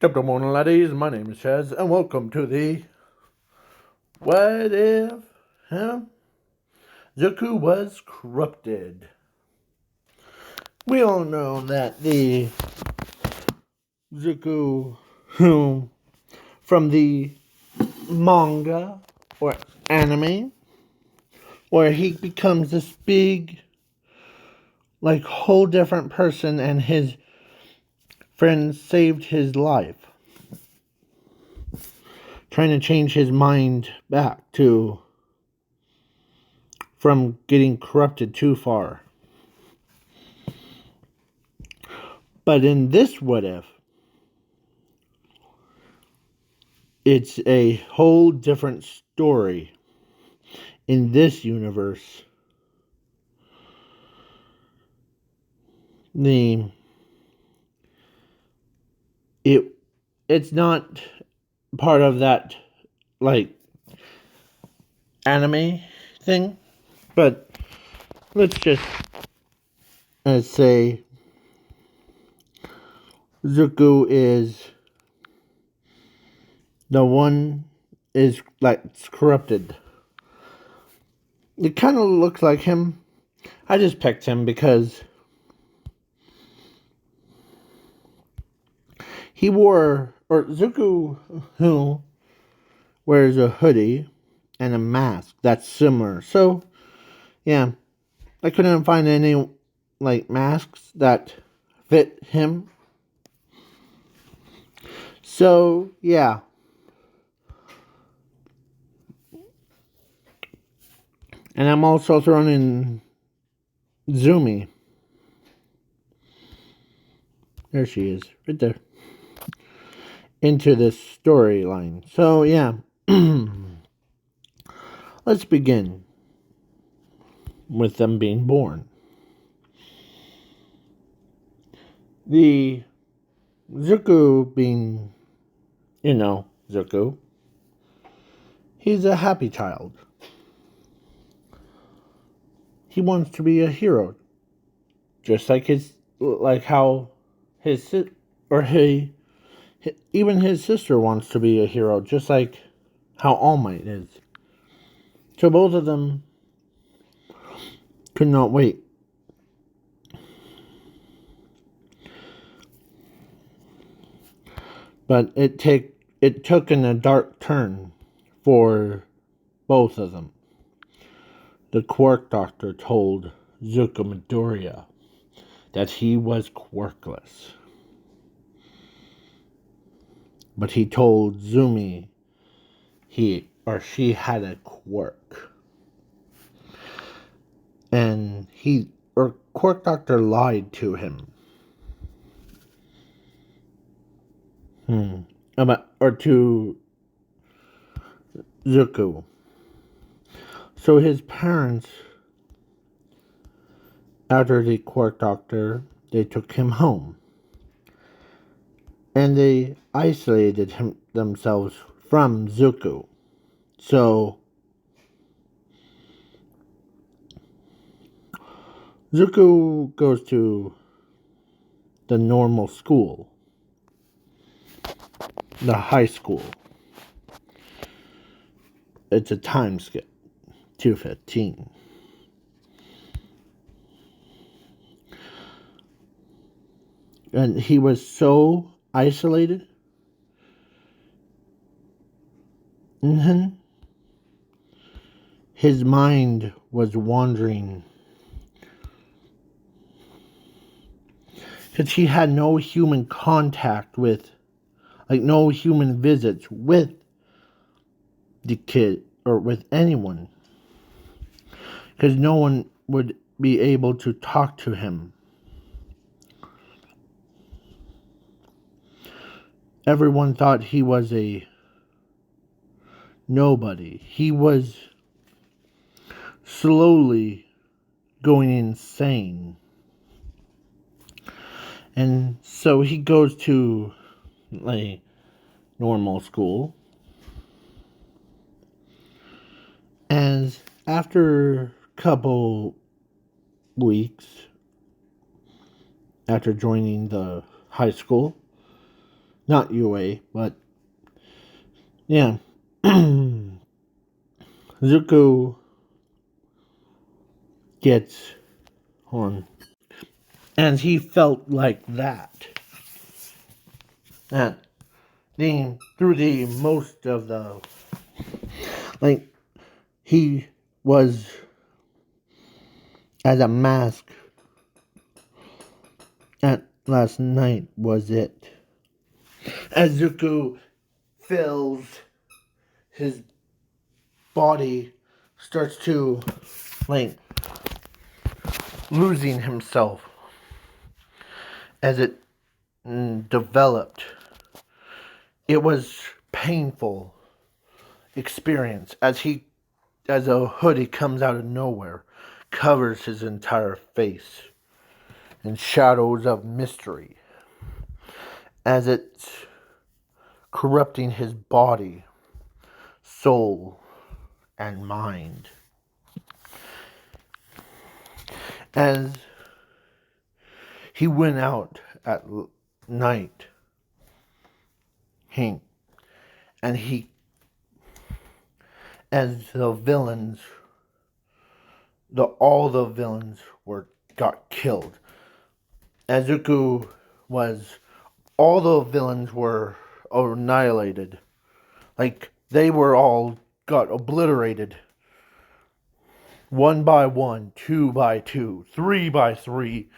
Good morning, laddies. My name is Chaz, and welcome to the What If Zuko Was Corrupted. We all know that the Zuko who from the manga or anime, where he becomes this big, whole different person, and his friend saved his life, trying to change his mind back to from getting corrupted too far. But in this What If, it's a whole different story. In this universe, the it's not part of that anime thing, but let's just say Zuko is the one is corrupted. It kind of looks like him. I just picked him because Zuko who wears a hoodie and a mask that's similar. So, yeah, I couldn't find any masks that fit him. So, yeah. And I'm also throwing in Zumi. There she is, right there. Into this storyline. So, yeah. Let's begin with them being born. The Zuko being, Zuko, he's a happy child. He wants to be a hero, just how his or he, even his sister wants to be a hero, just like how All Might is. So both of them could not wait. But it took in a dark turn for both of them. The Quark Doctor told Zuko Midoriya that he was quirkless. But he told Zumi she had a quirk. And Quark Doctor lied to him. Or to Zuko. So his parents, after the Quark Doctor, they took him home. And they isolated themselves from Zuko. So Zuko goes to the normal school, the high school. It's a time skip, 2:15. And he was so isolated. And his mind was wandering. Because he had no human contact with, no human visits with the kid or with anyone. Because no one would be able to talk to him. Everyone thought he was a nobody. He was slowly going insane. And so he goes to a normal school. And after a couple weeks, after joining the high school, Not UA, but yeah. Zuko gets on. And he felt like that. That through the most of the, like, he was as a mask at last night was it. As Zuko feels his body starts to, like, losing himself as it developed. It was painful experience as a hoodie comes out of nowhere, covers his entire face in shadows of mystery as it's corrupting his body, soul, and mind. As he went out at night, and as the villains, all the villains got killed. As Zuko was, all the villains were annihilated. Like, they were all got obliterated. 1 by 1, 2 by 2, 3 by 3.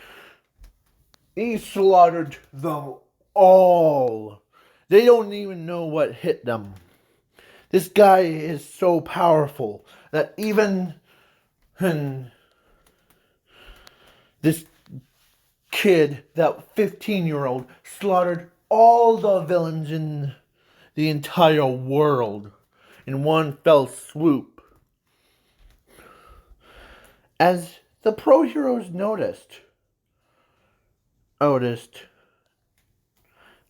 He slaughtered them all. They don't even know what hit them. This guy is so powerful that even this kid, that 15-year-old, slaughtered all the villains in the entire world in one fell swoop. As the pro heroes noticed,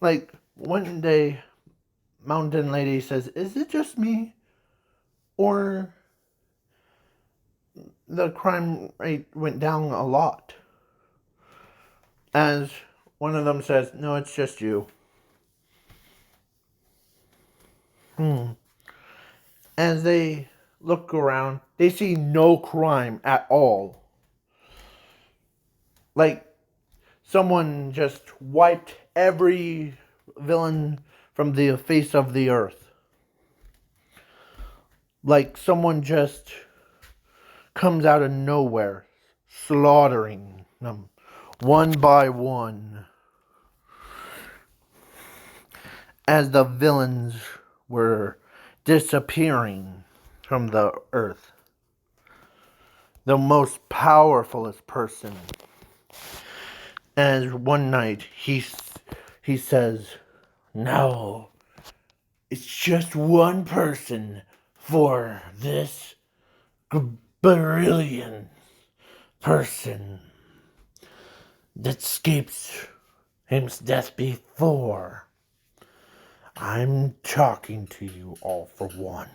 like, one day, Mountain Lady says, "Is it just me? Or the crime rate went down a lot?" As one of them says, "No, it's just you." As they look around, they see no crime at all. Like, someone just wiped every villain from the face of the earth. Like, someone just comes out of nowhere, slaughtering them one by one. As the villains were disappearing from the earth. The most powerfulest person. As one night he says, "No, it's just one person for this brilliant person that escapes his death before. I'm talking to you all for one.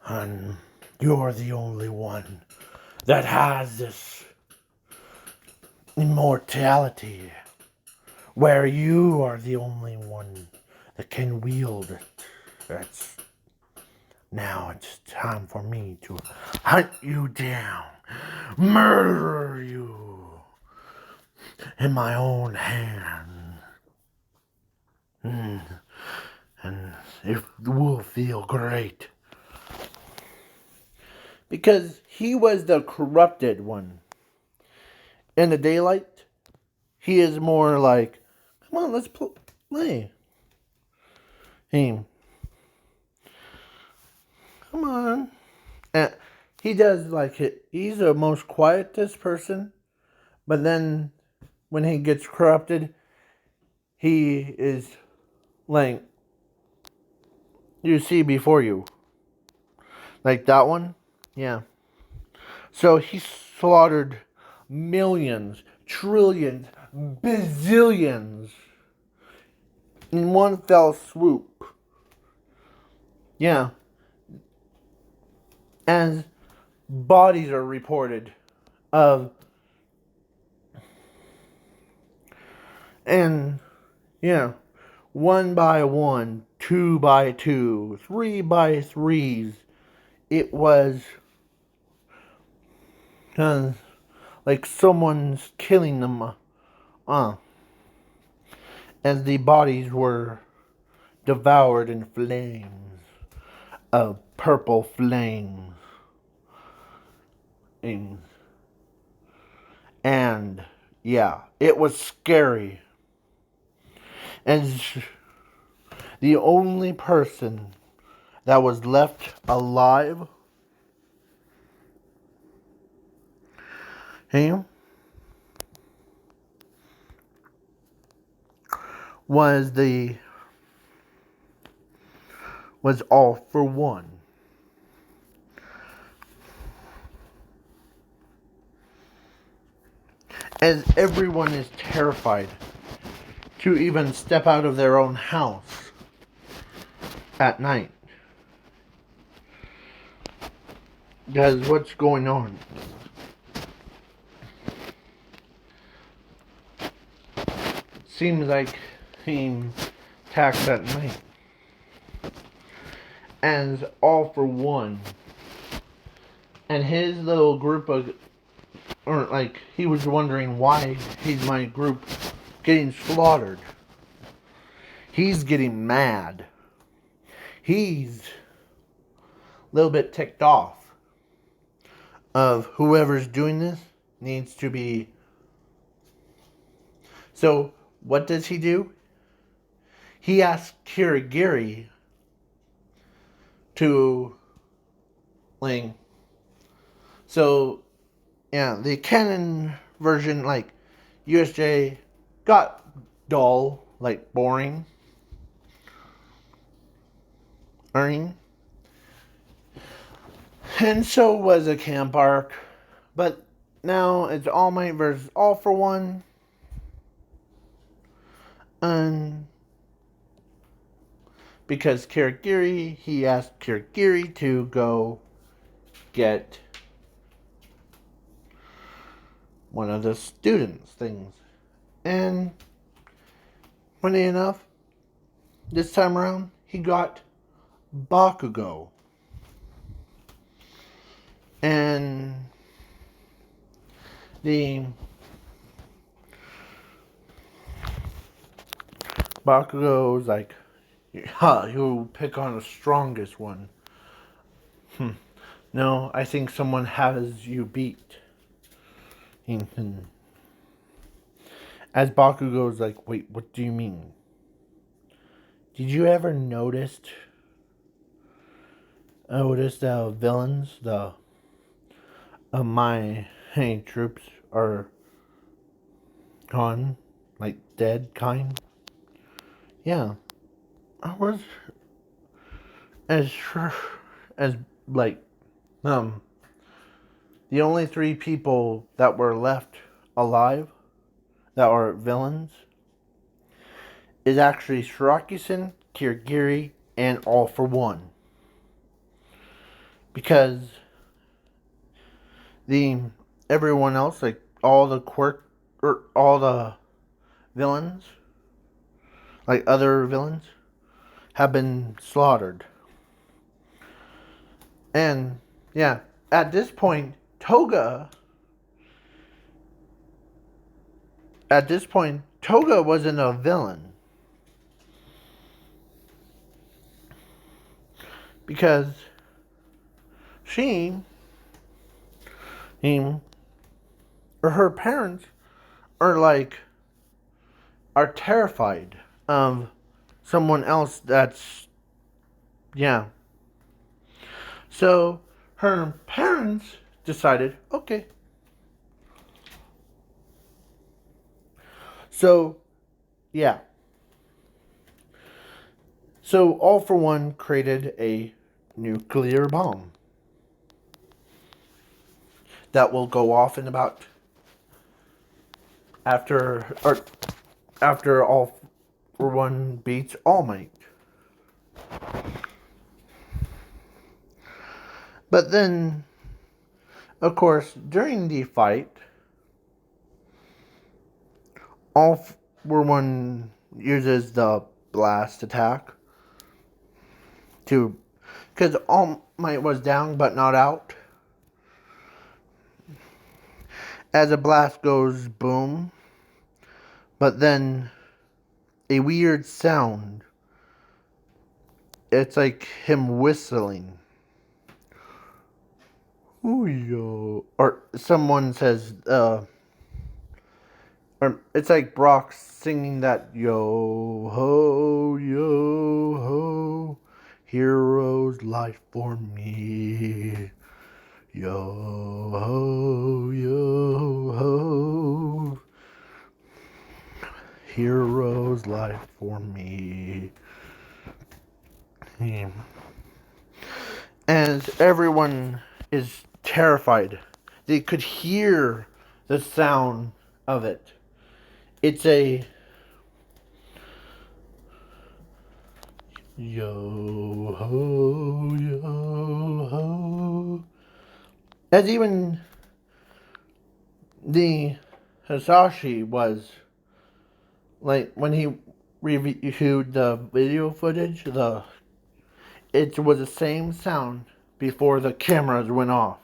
And you're the only one that has this immortality, where you are the only one that can wield it. Now it's time for me to hunt you down, murder you in my own hand. And it will feel great." Because he was the corrupted one. In the daylight, he is more like, "Come on, let's play. Hey, come on." And he does like it. He's the most quietest person. But then, when he gets corrupted, he is like, you see before you. Like that one? Yeah. So he slaughtered millions, trillions, bazillions in one fell swoop. Yeah. As bodies are reported of, and yeah, 1 by 1, 2 by 2, 3 by 3s. It was like someone's killing them as the bodies were devoured in flames of purple flames. And yeah, it was scary. And the only person that was left alive, him, was All for One. As everyone is terrified to even step out of their own house at night. Because what's going on? Seems like he attacks at night. As All for One. And his little group of, or like, he was wondering why he's my group getting slaughtered. He's getting mad. He's a little bit ticked off of whoever's doing this needs to be. So what does he do? He asks Kirigiri to like. So yeah, the canon version, like USJ, got dull, like boring. And so was a camp arc. But now it's All Might versus All for One. And because Kirigiri, he asked Kirigiri to go get one of the students' things. And funny enough, this time around, he got Bakugo. And the Bakugo's like, you pick on the strongest one. No, I think someone has you beat. As Bakugo's like, wait, what do you mean? Did you ever notice the villains, my troops are gone, like dead kind? Yeah, I was as sure as like the only 3 people that were left alive that are villains is actually Shirakusen, Kirigiri, and All for One. Because everyone else, like all the all the villains, like other villains, have been slaughtered. And yeah, at this point, Toga wasn't a villain. Because her parents are terrified of someone else that's, yeah. So her parents decided, okay. So, yeah. So All for One created a nuclear bomb that will go off in about after All for One beats All Might. But then, of course, during the fight, All for One uses the blast attack. Because All Might was down but not out. As a blast goes boom, but then a weird sound. It's like him whistling. Ooh, yo. Or someone says, or it's like Brock singing that yo ho, hero's life for me. Yo ho, hero's life for me. As everyone is terrified, they could hear the sound of it. It's a yo ho. As even the Hisashi was, like, when he reviewed the video footage, it was the same sound before the cameras went off.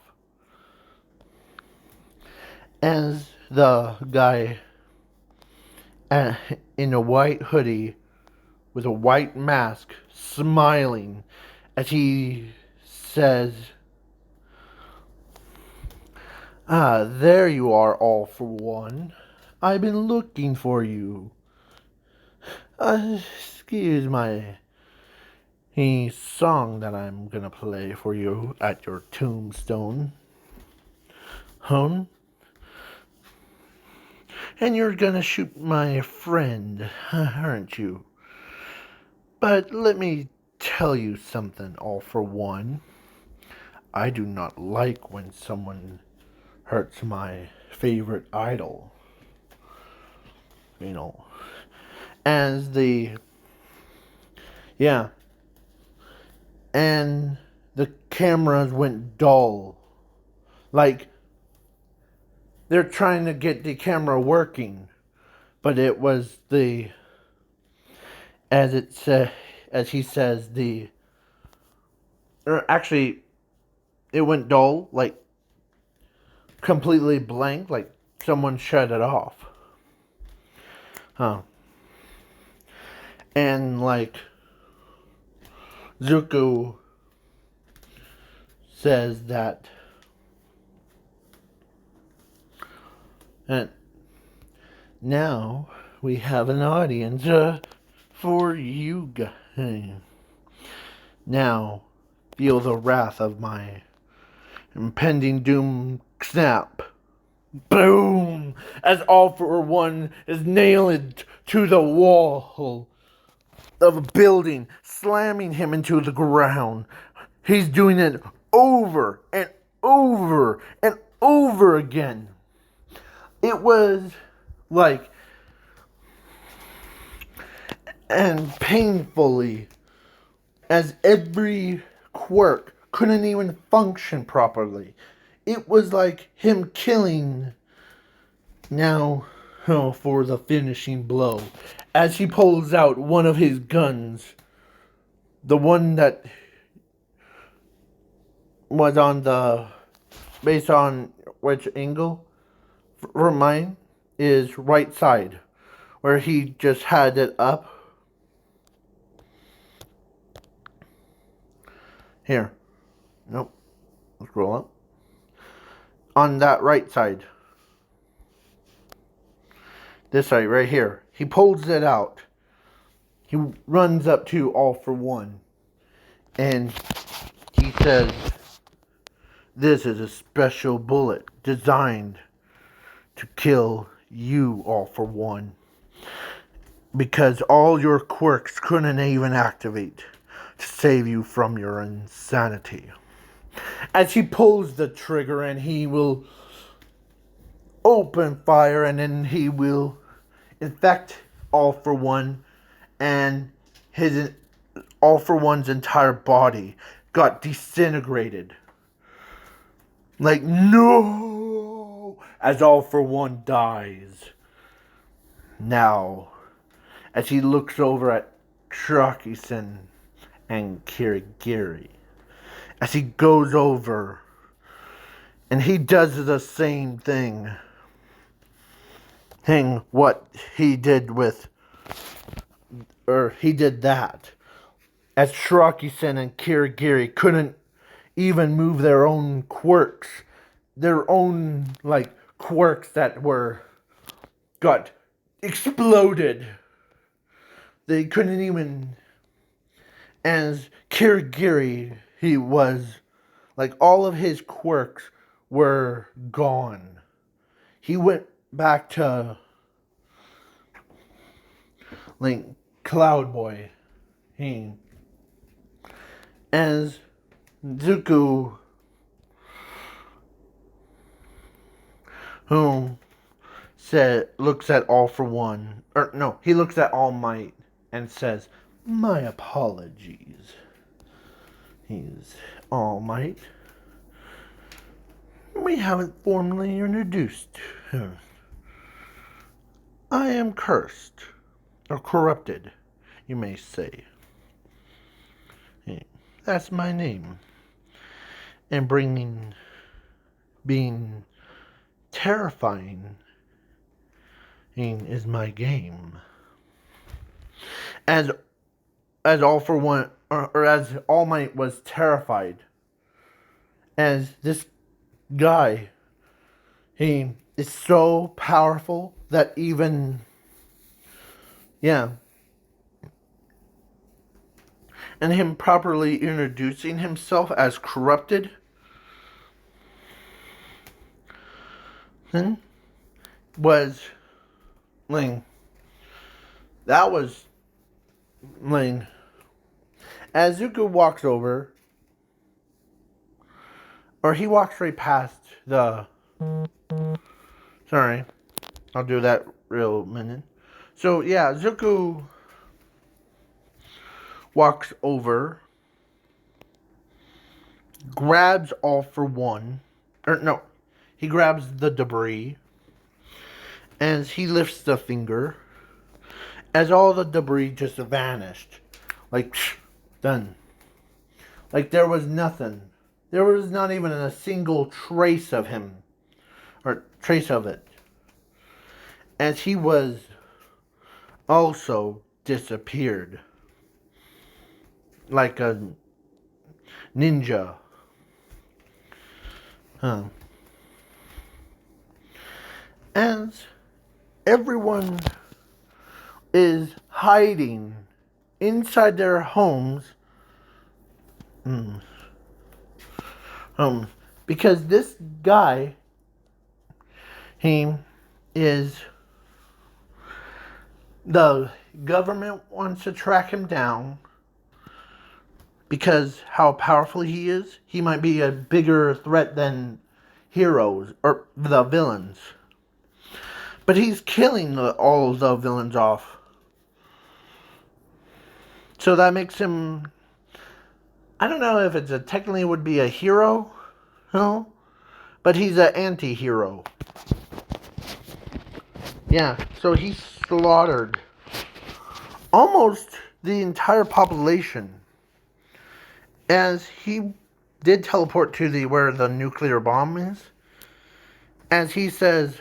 As the guy in a white hoodie with a white mask smiling as he says, "Ah, there you are, All for One. I've been looking for you. Excuse my song that I'm gonna play for you at your tombstone. Home. And you're gonna shoot my friend, aren't you? But let me tell you something, All for One. I do not like when someone hurts my favorite idol. You know, as and the cameras went dull. Like, they're trying to get the camera working, but it was as he says, actually, it went dull, like, completely blank, like someone shut it off. And, like, Zuko says that, and now we have an audience for you guys. Now, feel the wrath of my impending doom snap. Boom! As All for One is nailed to the wall of a building, slamming him into the ground. He's doing it over and over and over again. It was like, and painfully, as every quirk couldn't even function properly. It was like him killing now for the finishing blow. As he pulls out one of his guns, the one that was on based on which angle for mine is right side, where he just had it up. Here. Nope. Let's scroll up. On that right side. This side right here. He pulls it out. He runs up to All for One. And he says, "This is a special bullet designed to kill you, All for One. Because all your quirks couldn't even activate to save you from your insanity." As he pulls the trigger, and he will open fire, and then he will infect All for One, and his All for One's entire body got disintegrated. Like, no! As All for One dies. Now, as he looks over at Shiraki-sen and Kirigiri as he goes over and he does the same thing what he did with, or he did that, as Shiraki-sen and Kirigiri couldn't even move their own quirks, their own quirks that got exploded. They couldn't even, as Kirigiri, he was all of his quirks were gone. He went back to Cloud Boy. As Zuko, who looks at All for One, or no, he looks at All Might and says, "My apologies." He's All Might. We haven't formally introduced him. I am cursed, or corrupted, you may say. That's my name. And being terrifying is my game. As All for One, or as All Might was terrified, as this guy, he is so powerful that even, and him properly introducing himself as corrupted, was that was as Zuko walks over, or he walks right past the, sorry, I'll do that real minute. So yeah, Zuko walks over, grabs All for One, or no, he grabs the debris, as he lifts the finger, as all the debris just vanished. Done. There was nothing. There was not even a single trace of him, or trace of it. As he was also disappeared. Like a ninja. As everyone is hiding inside their homes, because this guy, the government wants to track him down because how powerful he is. He might be a bigger threat than heroes or the villains. But he's killing all the villains off. So that makes him, I don't know if technically would be a hero, no, but he's an anti-hero. Yeah, so he slaughtered almost the entire population. As he did teleport to where the nuclear bomb is. As he says,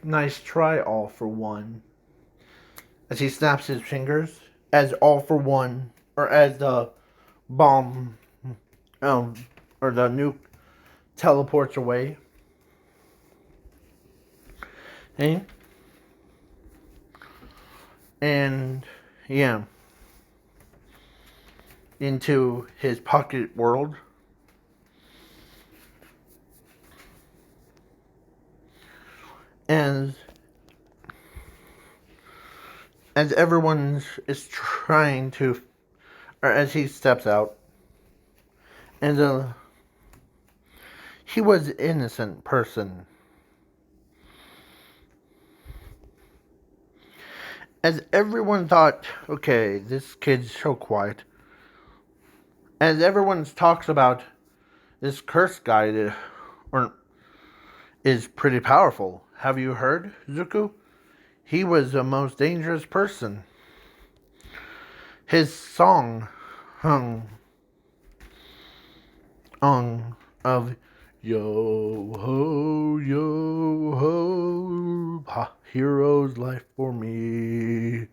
nice try, All for One. As he snaps his fingers, as All for One, or as the bomb, or the nuke teleports away. Hey? And, yeah. Into his pocket world. As everyone is trying to, or as he steps out, and he was an innocent person. As everyone thought, okay, this kid's so quiet. As everyone talks about this cursed guy, is pretty powerful. Have you heard, Zuko? He was the most dangerous person. his song hung on of yo ho, hero's life for me.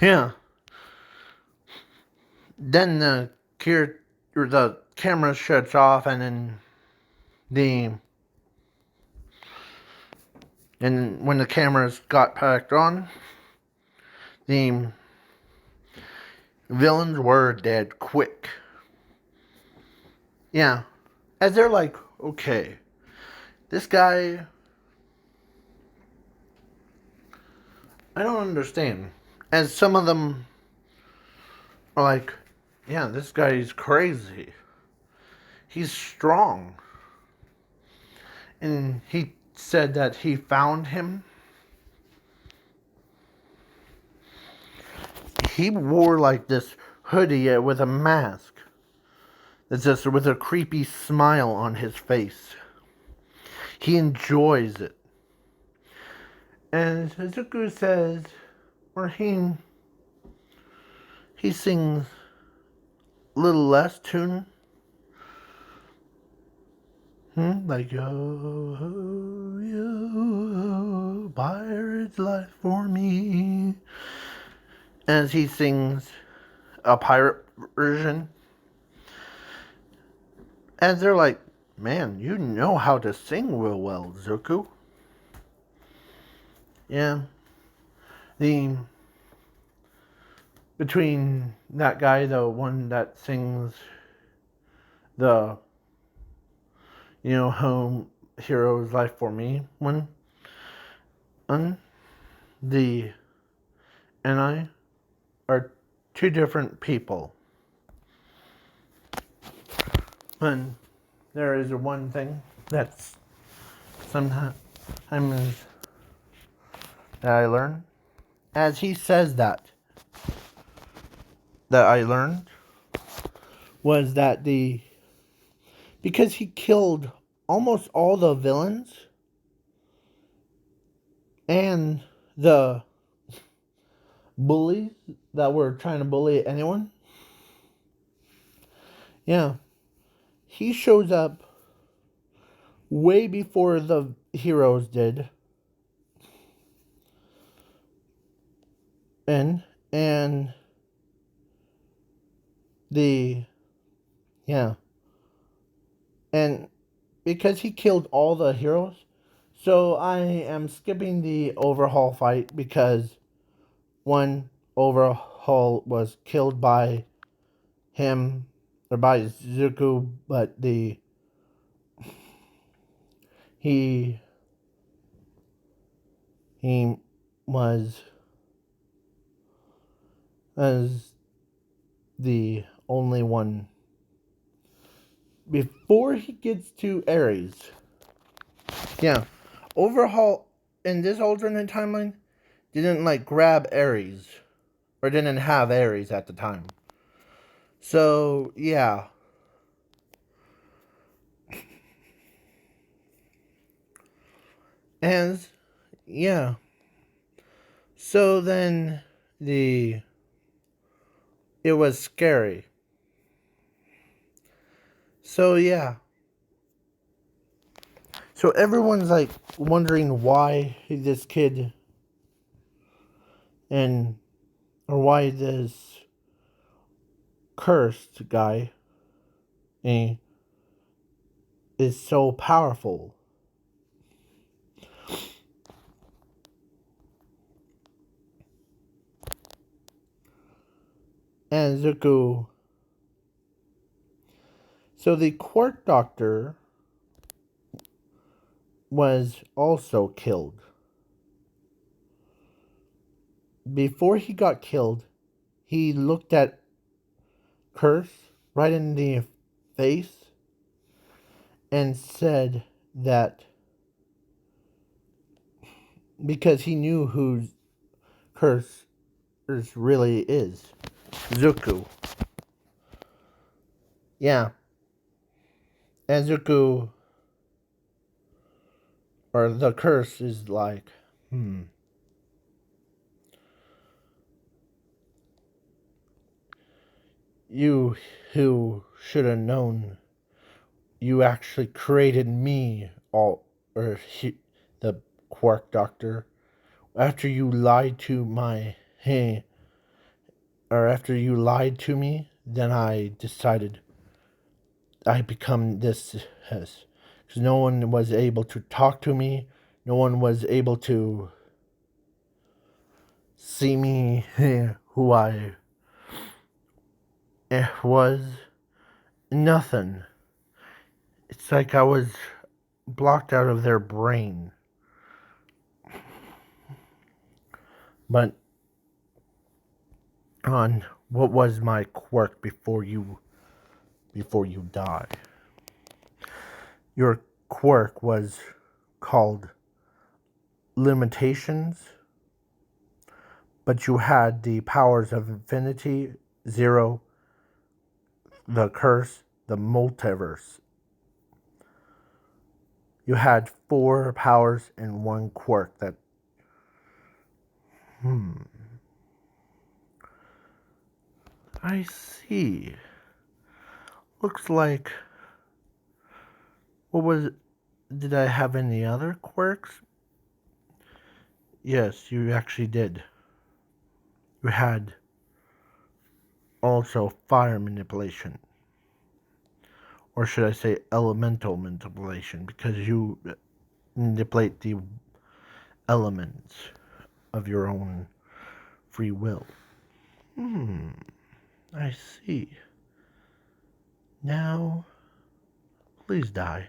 Yeah. Then the camera shuts off, and then when the cameras got back on, the villains were dead quick. Yeah. As they're like, okay, this guy, I don't understand. As some of them are like, yeah, this guy's crazy. He's strong. And he said that he found him. He wore like this hoodie with a mask. It's just with a creepy smile on his face. He enjoys it. And Suzuku says, or he sings a little less tune. Like, yo, yo, pirate's life for me. As he sings a pirate version. And they're like, man, you know how to sing real well, Zuko. Yeah. Between that guy, the one that sings the, home hero's life for me one, the and I are two different people. And there is one thing that's sometimes that I learn. As he says that I learned was that because he killed almost all the villains and the bullies that were trying to bully anyone. Yeah. He shows up way before the heroes did. And and because he killed all the heroes, so I am skipping the overhaul fight because one overhaul was killed by him or by Zuko, but he was as the only one before he gets to Ares. Yeah, overhaul in this alternate timeline didn't grab Ares or didn't have Ares at the time. So yeah. And yeah. So then it was scary. So yeah. So everyone's wondering why this kid or why this cursed guy is so powerful. And Zuko. So the court doctor was also killed. Before he got killed, he looked at Curse right in the face and said that because he knew who Curse really is. Zuko. Yeah. And Zuko, or the curse is You who should have known, you actually created me, the Quark Doctor. After you lied to my, hey, or after you lied to me, then I decided I become this, because no one was able to talk to me, no one was able to see me, who I was, nothing. It's like I was blocked out of their brain. But on what was my quirk before you die? Your quirk was called limitations, but you had the powers of infinity, zero, the curse, the multiverse. You had 4 powers and 1 quirk. That I see. Looks like, did I have any other quirks? Yes, you actually did. You had also fire manipulation. Or should I say elemental manipulation, because you manipulate the elements of your own free will. I see. Now, please die.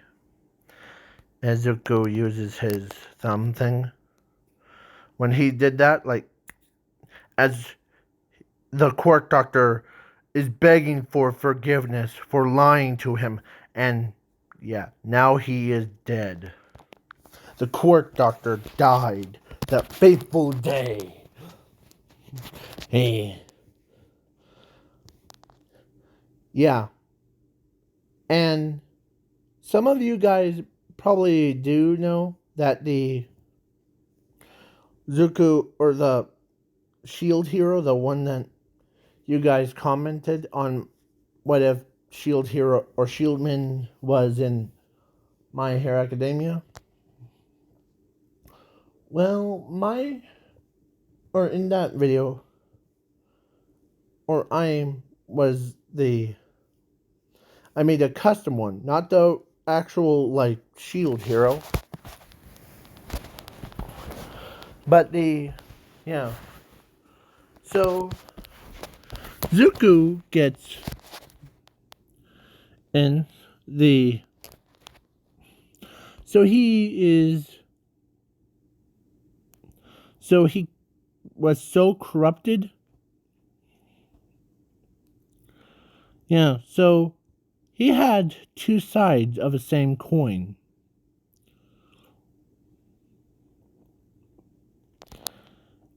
As Zuko uses his thumb thing. When he did that, like, as the Quark Doctor is begging for forgiveness for lying to him, and yeah, now he is dead. The Quark Doctor died that fateful day. Hey. Yeah. And some of you guys probably do know that the Zuko, or the Shield Hero, the one that you guys commented on, what if Shield Hero or Shieldman was in My Hero Academia? Well, in that video, I made a custom one, not the actual, like, Shield Hero, but yeah. So, Zuko gets in he was so corrupted. Yeah, so he had 2 sides of the same coin.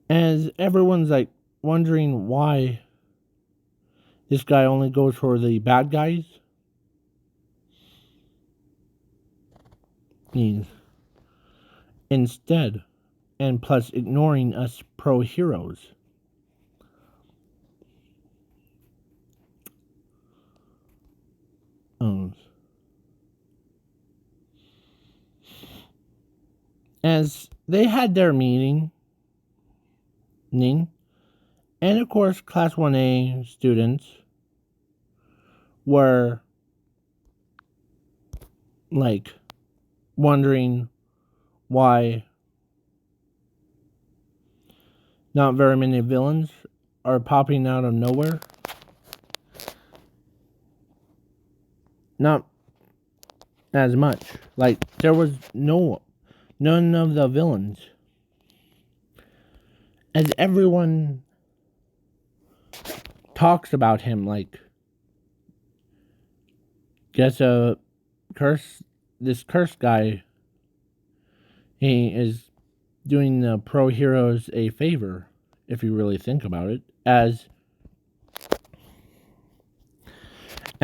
As everyone's like wondering why this guy only goes for the bad guys. Instead, and plus ignoring us pro heroes. As they had their meeting, and of course, Class 1A students were like wondering why not very many villains are popping out of nowhere. Not as much. Like, there was none of the villains. As everyone talks about him, like, guess this curse guy, he is doing the pro heroes a favor, if you really think about it. As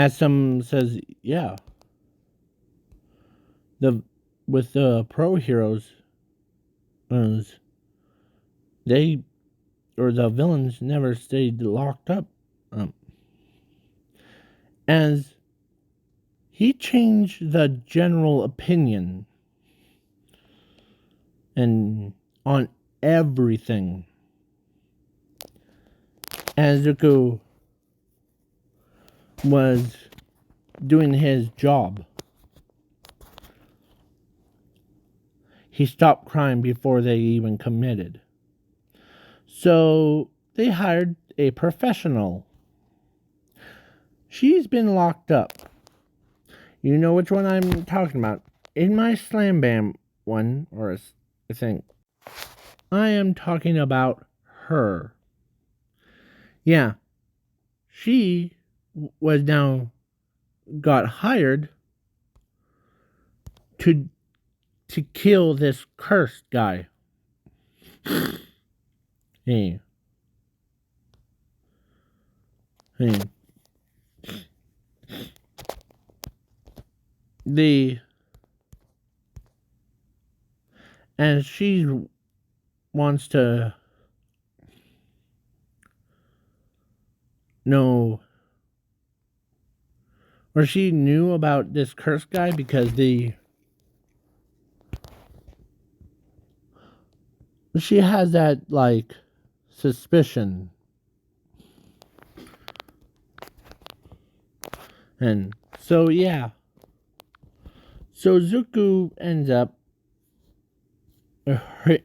some says, yeah, with the pro heroes, the villains never stayed locked up. as he changed the general opinion and on everything. As Zuko was doing his job, he stopped crying before they even committed. So they hired a professional. She's been locked up. You know which one I'm talking about. In my Slam Bam one, or I think, I am talking about her. Yeah, she was now got hired to kill this cursed guy. Hey. And she wants to know, or she knew about this cursed guy because she has that, like, suspicion. And so, yeah. So Zuko ends up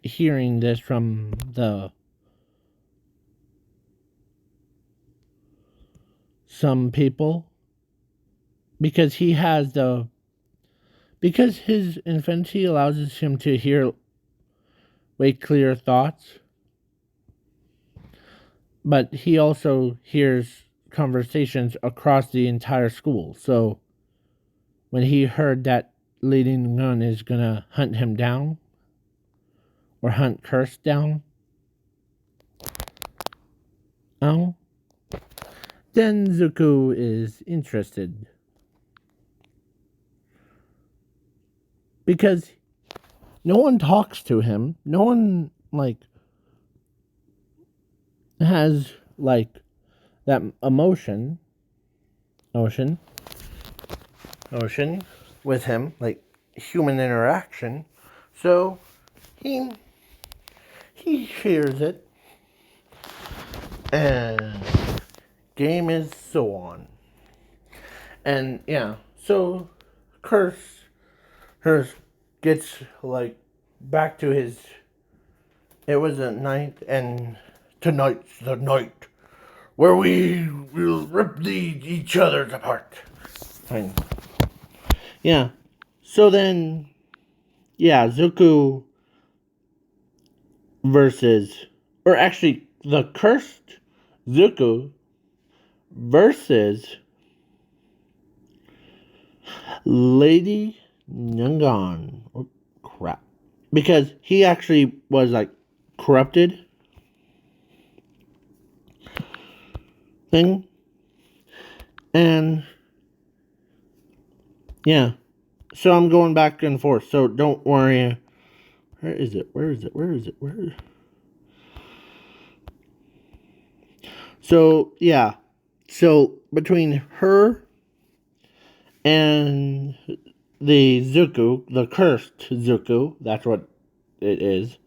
hearing this from some people because because his infinity allows him to hear way clear thoughts, but he also hears conversations across the entire school. So when he heard that Lady Nun is gonna hunt him down, or hunt Curse down, then Zuko is interested. Because no one talks to him. No one, like, has, like, that emotion with him, like human interaction. So he hears it, and game is so on. And yeah, so Curse gets, like, back to his. It was a night, and tonight's the night where we will rip each other apart. Fine. Yeah. So then, yeah, Zuko versus, or actually, the cursed Zuko versus Lady Nyangan. Oh, crap. Because he actually was, like, corrupted thing. And yeah. So I'm going back and forth. So don't worry. Where is it? So yeah. So between her and the Zuko, the cursed Zuko, that's what it is.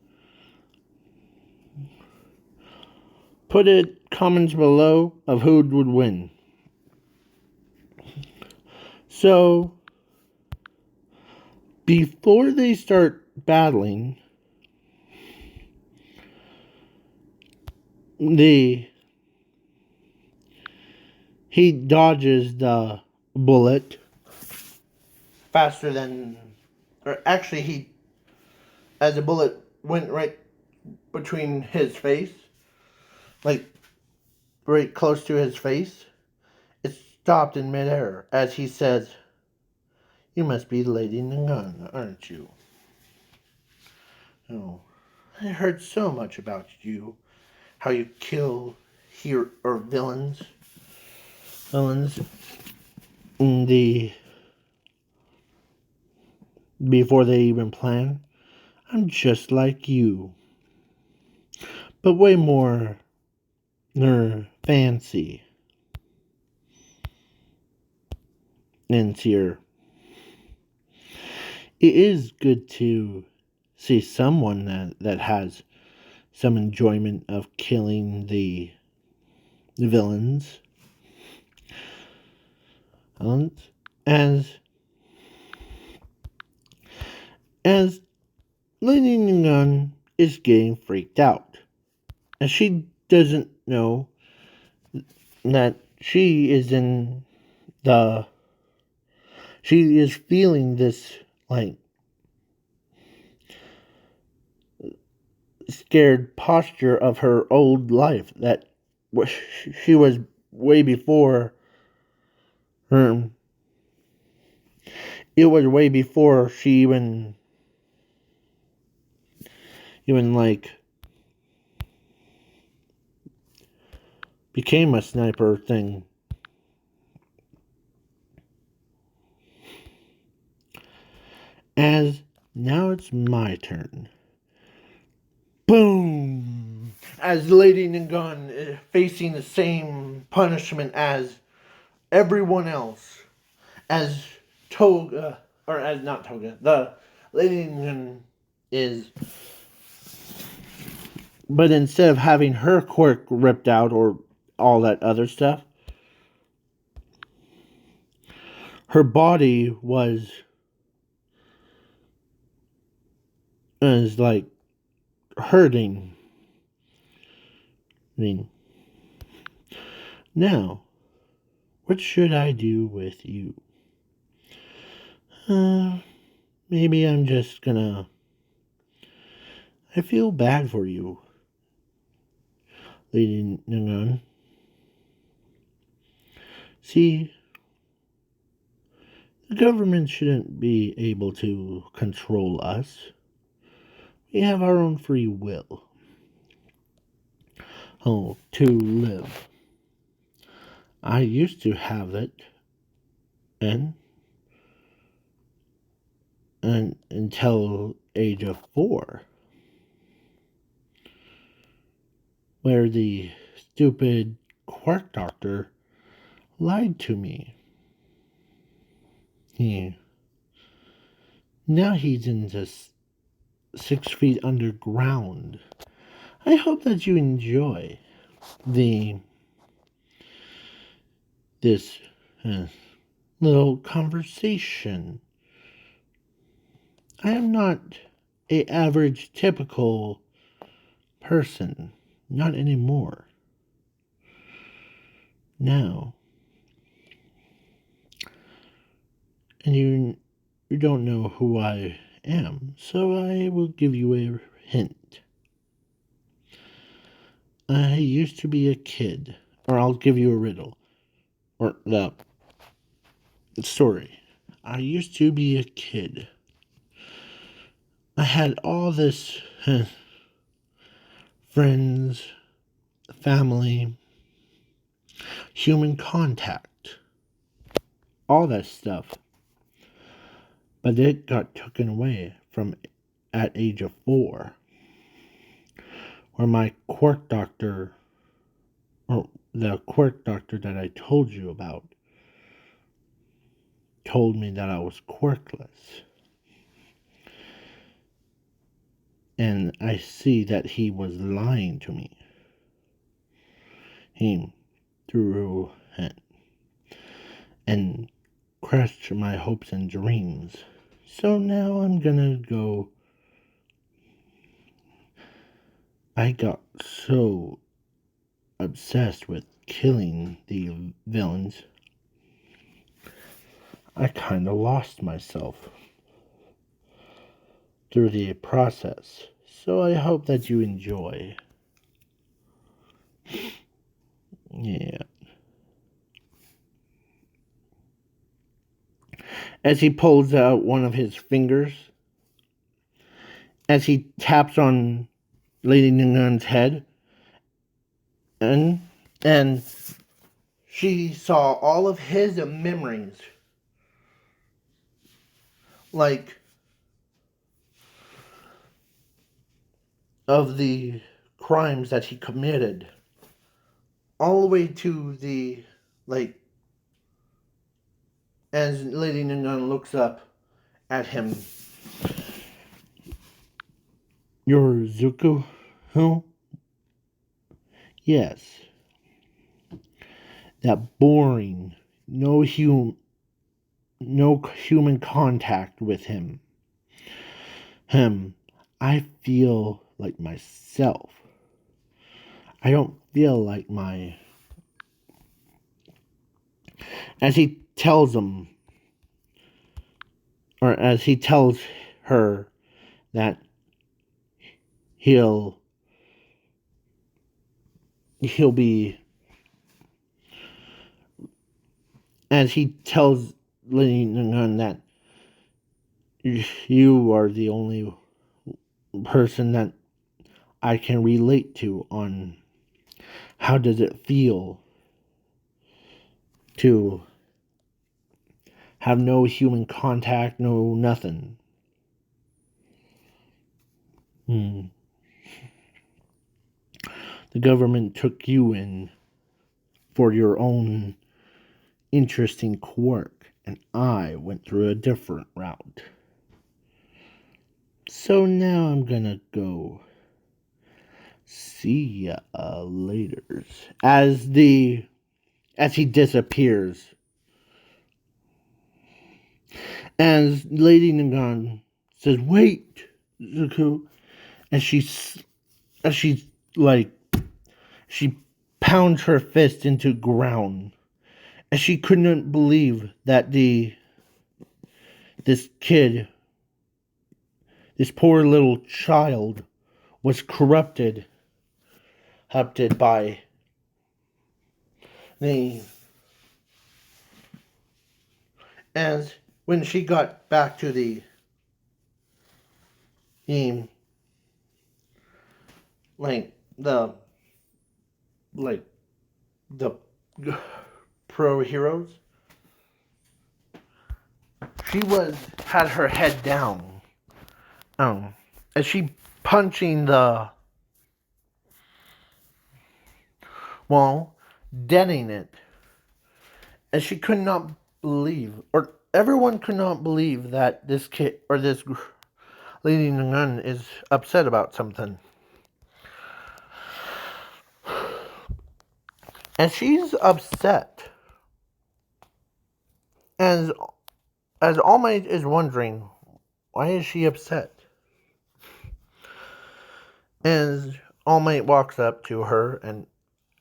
Put it comments below of who would win. So before they start battling, he dodges the bullet faster than, or actually as the bullet went right between his face, like right close to his face, it stopped in midair as he says, "You must be Lady Ngan, aren't you? Oh, I heard so much about you, how you kill villains in before they even plan. I'm just like you, but way more fancy." and see her. It is good to see someone that has some enjoyment of killing the villains. And as Lady Ngun is getting freaked out, and she doesn't know that she is feeling this like scared posture of her old life that she was way before her. It was way before she even like became a sniper thing. As now it's my turn. Boom! As Lady Ngun is facing the same punishment as everyone else. As Toga, or as not Toga, the Lady Ngun is. But instead of having her quirk ripped out or all that other stuff, her body was like hurting. I mean, now, what should I do with you? Maybe I'm just gonna. I feel bad for you, Lady Ngun. See, the government shouldn't be able to control us. We have our own free will. Oh, to live. I used to have it, and until age of 4, where the stupid quirk doctor lied to me. Now he's in this 6 feet underground. I hope that you enjoy this little conversation. I am not a average typical person, not anymore. Now, and you don't know who I am, so I will give you a hint. I used to be a kid, or I'll give you a riddle, or the story. I used to be a kid. I had all this friends, family, human contact, all that stuff. But it got taken away from at age of 4, where my quirk doctor, or the quirk doctor that I told you about, told me that I was quirkless. And I see that he was lying to me. He threw and crushed my hopes and dreams. So now I'm gonna go. I got so obsessed with killing the villains, I kinda lost myself through the process. So I hope that you enjoy. Yeah. As he pulls out one of his fingers, as he taps on Lady Nungun's head, and she saw all of his memories, like of the crimes that he committed, all the way to the like As Lady Nanun looks up at him. You're Zuko? Who? Yes. That boring, no human contact with him. I feel like myself. I don't feel like my... As he tells him, or as he tells her that he'll be... As he tells Lady Nanun that you are the only person that I can relate to on how does it feel to have no human contact, no nothing. The government took you in for your own interesting quirk, and I went through a different route. So now I'm gonna go. See ya later. As he disappears, as Lady Nagan says, "Wait, Zuko," and she like she pounds her fist into ground, and she couldn't believe that this kid, this poor little child, was corrupted by the... As when she got back to the like the like the pro heroes, she had her head down. As she punching the wall, denting it, and she could not believe, or everyone could not believe, that this kid or this Lady Nun is upset about something. And she's upset. As All Might is wondering, why is she upset? As All Might walks up to her and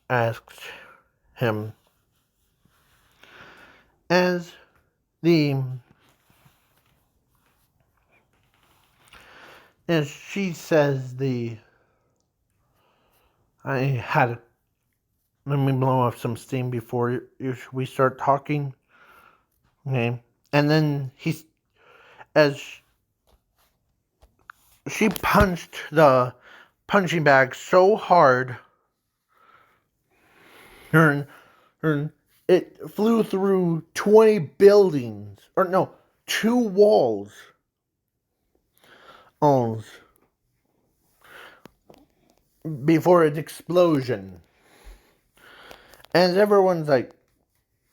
asks him, as she says, let me blow off some steam before we start talking. Okay. And then as she punched the punching bag so hard, it flew through 20 buildings, or no, 2 walls. Before its explosion. And everyone's like,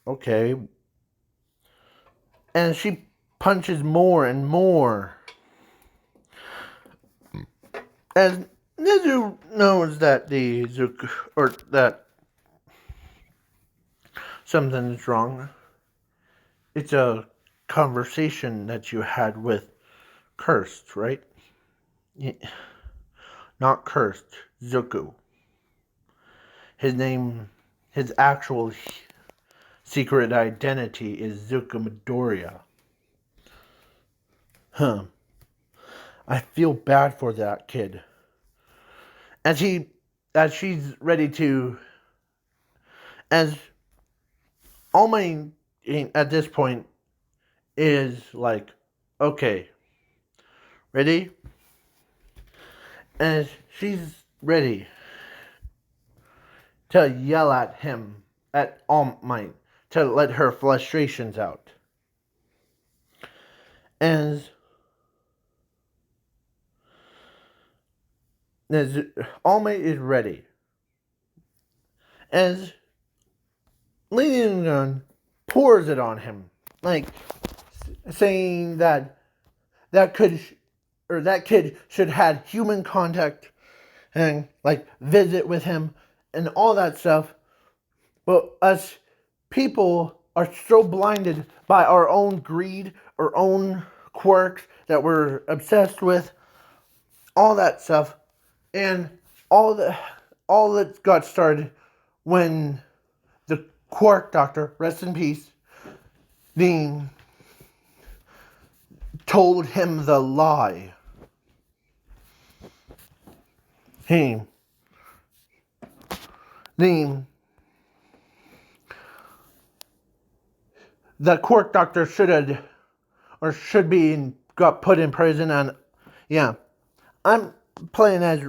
okay. And she punches more and more. As Nizu knows that that something is wrong. It's a conversation that you had with Cursed, right? Yeah. Not Cursed, Zuko. His actual secret identity is Zuko Midoriya. I feel bad for that kid. As she's ready to... As All Might at this point is like, okay, ready? And she's ready to yell at him, at All Might, to let her frustrations out. As All Might is ready. As Lady Gun pours it on him. like saying that that kid should had human contact and like visit with him and all that stuff. But us people are so blinded by our own greed, our own quirks that we're obsessed with, all that stuff, and all that got started when the Quark Doctor, rest in peace, Dean, told him the lie. He, Dean, the Quark Doctor should be got put in prison, and yeah, I'm playing as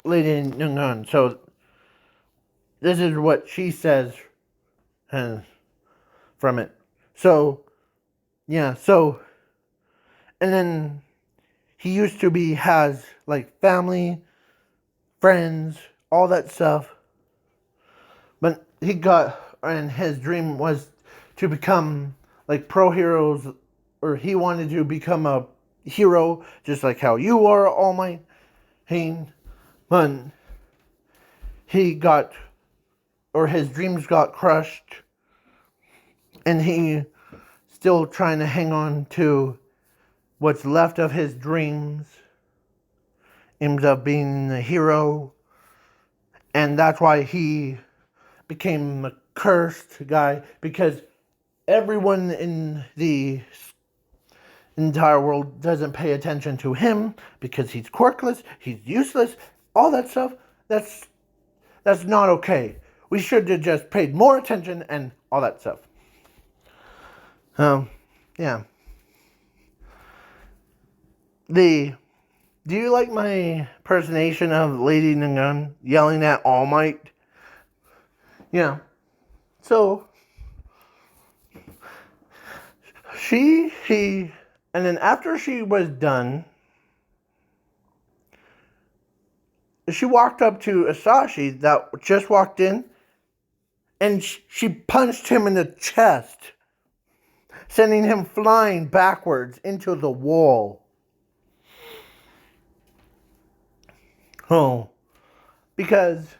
Lady Nungun, so this is what she says from it. So, yeah, and then he used to has like family, friends, all that stuff. But and his dream was to become like pro heroes, or he wanted to become a hero, just like how you are, All Might. But he got, or his dreams got crushed, and he still trying to hang on to what's left of his dreams, ends up being a hero, and that's why he became a cursed guy, because everyone in the entire world doesn't pay attention to him because he's quirkless, he's useless, all that stuff. That's not okay. We should have just paid more attention and all that stuff. Yeah. Do you like my impersonation of Lady Nungun yelling at All Might? Yeah. So, and then after she was done, she walked up to Asashi that just walked in, and she punched him in the chest, sending him flying backwards into the wall. Oh, because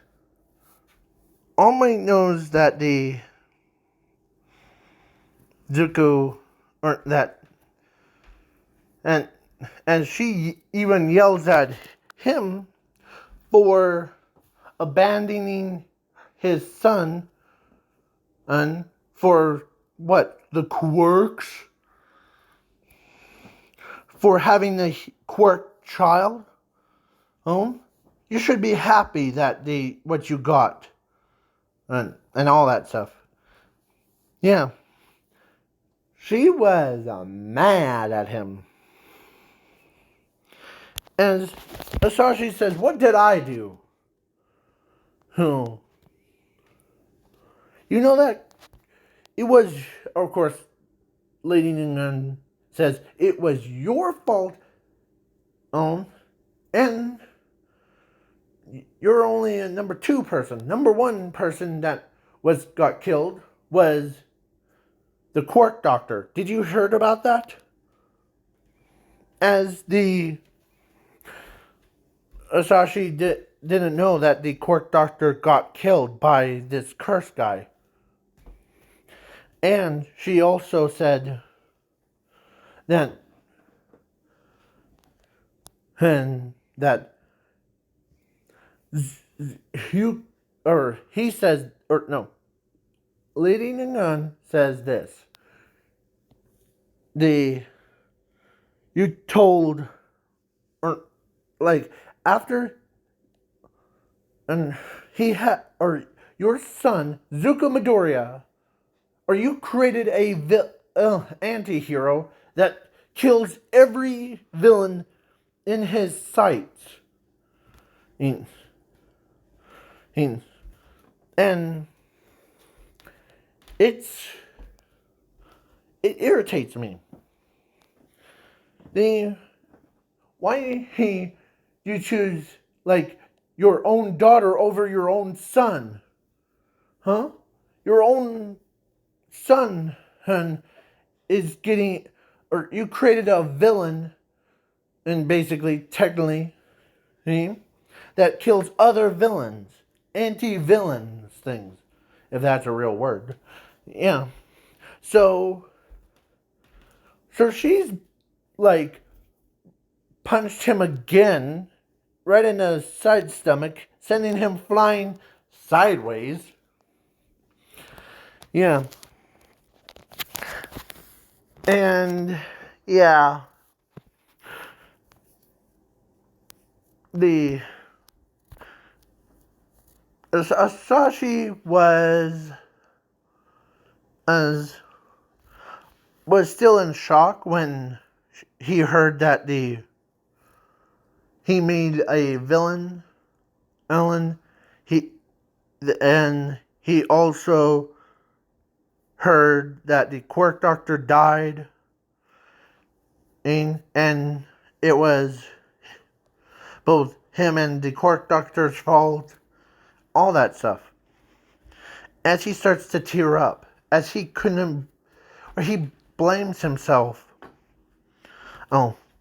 All Might knows that the Zuko, or that, and she even yells at him for abandoning his son, and for what, the quirks, for having a quirk child. You should be happy that what you got, and all that stuff. Yeah, she was mad at him. And Asashi says, "What did I do?" You know that it was, of course, Lady Nungun says it was your fault, and you're only a number 2 person. Number 1 person that got killed was the Quark Doctor. Did you heard about that? As the Asashi didn't know that the Quark Doctor got killed by this curse guy. And she also said that he says, or no, Lady Nungun says this. You told, or like, after, and he had, or your son, Zuko Midoriya, or you created a anti-hero that kills every villain in his sights. And it irritates me. Why you choose like your own daughter over your own son? Huh? Your own son, and is getting, or you created a villain, and basically, technically, that kills other villains, anti-villains things, if that's a real word. Yeah. So she's like punched him again, right in the side stomach, sending him flying sideways. Yeah. And yeah, the Asashi as was still in shock when he heard that he made a villain. Ellen, he and he also heard that the Quirk Doctor died, and it was both him and the Quirk Doctor's fault. All that stuff. As he starts to tear up, as he couldn't, or he blames himself,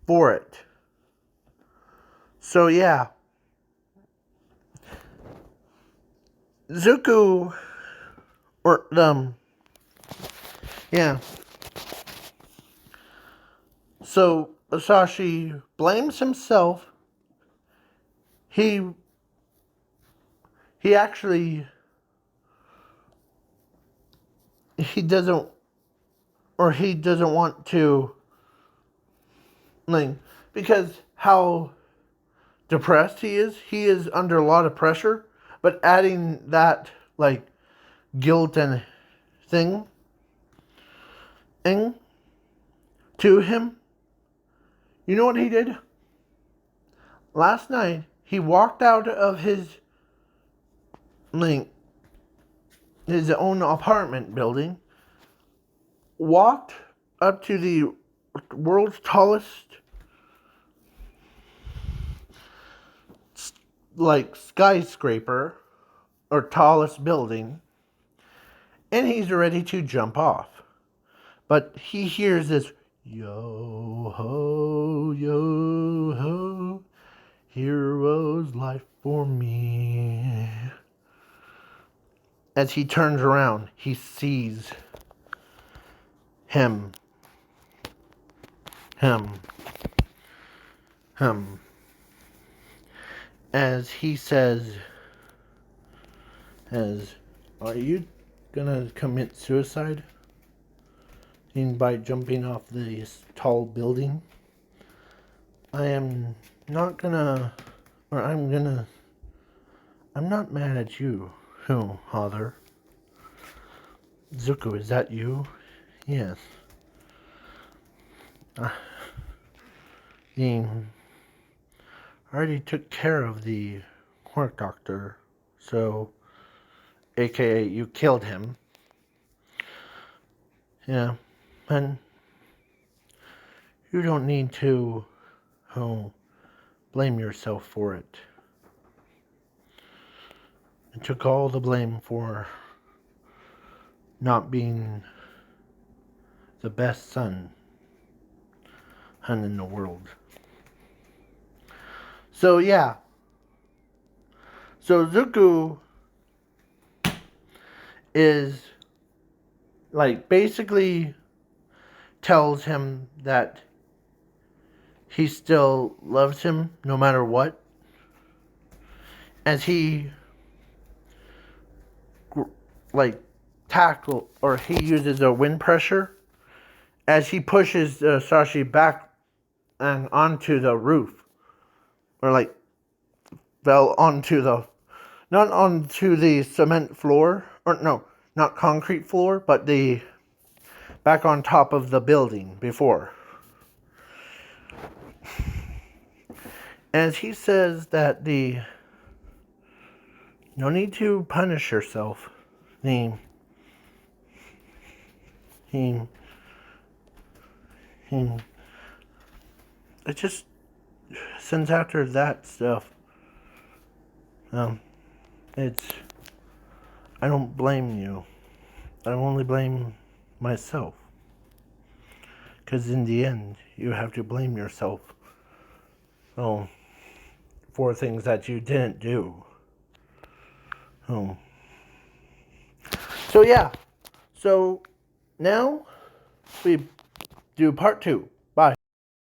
for it. So yeah, Zuko, or yeah. So Asashi blames himself. He actually he doesn't want to, like, because how depressed he is under a lot of pressure, but adding that, like, guilt and thing to him. You know what he did? Last night he walked out of his, like, his own apartment building, walked up to the world's tallest, like, skyscraper or tallest building, and he's ready to jump off. But he hears this yo ho, hero's life for me. As he turns around, he sees him. As he says, are you gonna commit suicide by jumping off this tall building? I am not gonna, or I'm not mad at you, Father. Zuko, is that you? Yes. I already took care of the Quirk Doctor, so, aka you killed him. Yeah, and you don't need to, blame yourself for it. I took all the blame for not being the best son in the world. So yeah. So Zuko is, like, basically tells him that he still loves him no matter what. As he, like, he uses a wind pressure as he pushes Sashi back and onto the roof, or, like, fell onto the, not onto the cement floor, or no, not concrete floor, but the back on top of the building before. As he says that no need to punish yourself. It just, since after that stuff, I don't blame you. I only blame myself. Because in the end, you have to blame yourself. Oh, for things that you didn't do. Oh. So yeah. So now we do part 2.